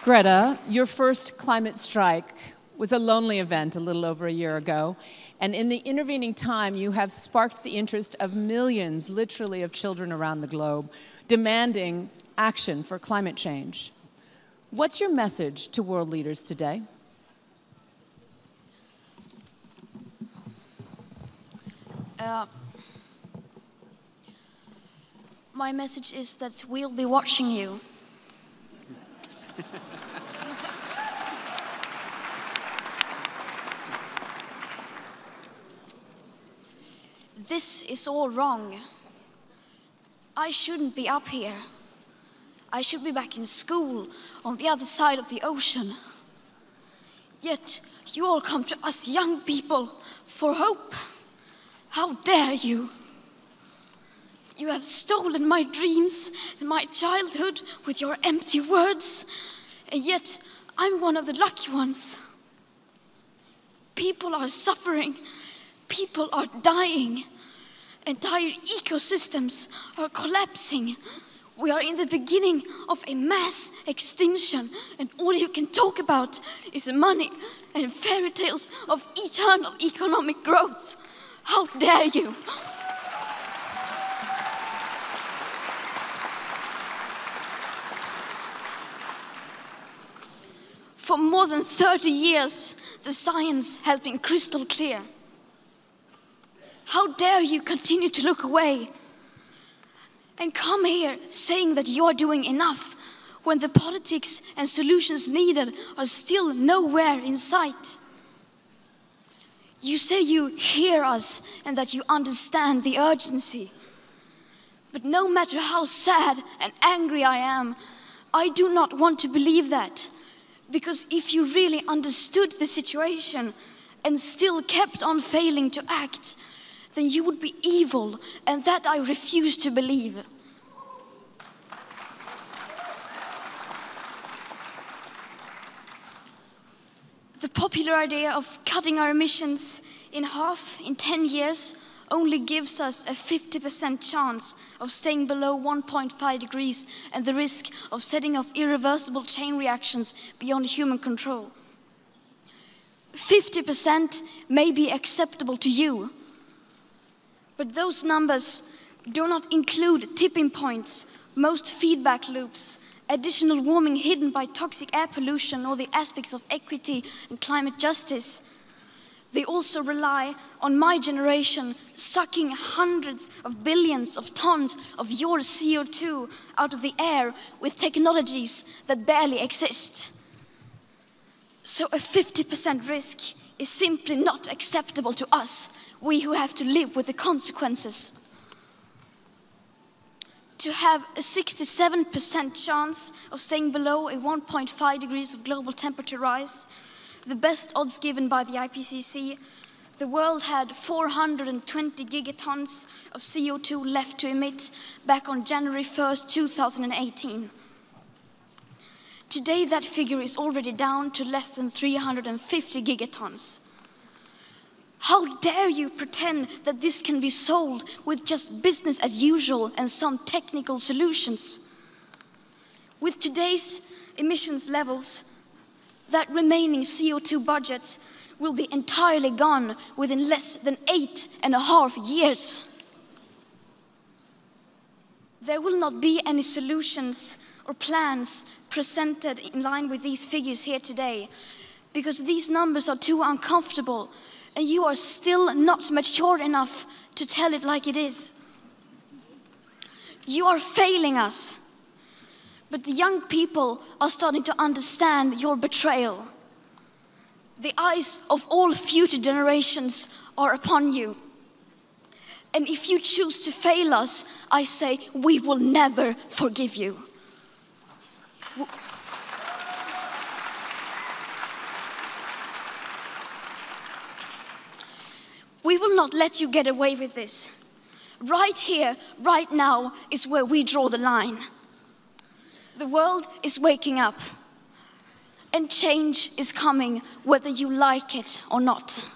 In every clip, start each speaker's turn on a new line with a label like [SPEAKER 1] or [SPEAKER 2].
[SPEAKER 1] Greta, your first climate strike was a lonely event a little over a year ago, and in the intervening time, you have sparked the interest of millions, literally, of children around the globe, demanding action for climate change. What's your message to world leaders today?
[SPEAKER 2] My message is that we'll be watching you. This is all wrong. I shouldn't be up here. I should be back in school on the other side of the ocean. Yet you all come to us young people for hope. How dare you? You have stolen my dreams and my childhood with your empty words, and yet I'm one of the lucky ones. People are suffering, people are dying, entire ecosystems are collapsing. We are in the beginning of a mass extinction, and all you can talk about is money and fairy tales of eternal economic growth. How dare you? For more than 30 years, the science has been crystal clear. How dare you continue to look away and come here saying that you're doing enough when the politics and solutions needed are still nowhere in sight? You say you hear us and that you understand the urgency. But no matter how sad and angry I am, I do not want to believe that. Because if you really understood the situation and still kept on failing to act, then you would be evil, and that I refuse to believe. The popular idea of cutting our emissions in half in 10 years only gives us a 50% chance of staying below 1.5 degrees and the risk of setting off irreversible chain reactions beyond human control. 50% may be acceptable to you, but those numbers do not include tipping points, most feedback loops, additional warming hidden by toxic air pollution, or the aspects of equity and climate justice. They also rely on my generation sucking hundreds of billions of tons of your CO2 out of the air with technologies that barely exist. So a 50% risk is simply not acceptable to us, we who have to live with the consequences. To have a 67% chance of staying below a 1.5 degrees of global temperature rise, the best odds given by the IPCC, the world had 420 gigatons of CO2 left to emit back on January 1st, 2018. Today, that figure is already down to less than 350 gigatons. How dare you pretend that this can be solved with just business as usual and some technical solutions? With today's emissions levels, that remaining CO2 budget will be entirely gone within less than 8.5 years. There will not be any solutions or plans presented in line with these figures here today, because these numbers are too uncomfortable and you are still not mature enough to tell it like it is. You are failing us. But the young people are starting to understand your betrayal. The eyes of all future generations are upon you. And if you choose to fail us, I say we will never forgive you. We will not let you get away with this. Right here, right now, is where we draw the line. The world is waking up, and change is coming whether you like it or not.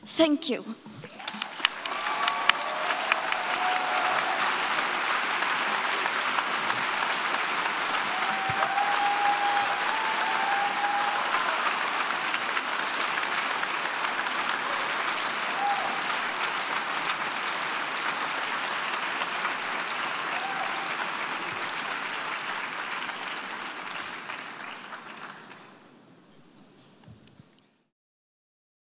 [SPEAKER 2] Thank you.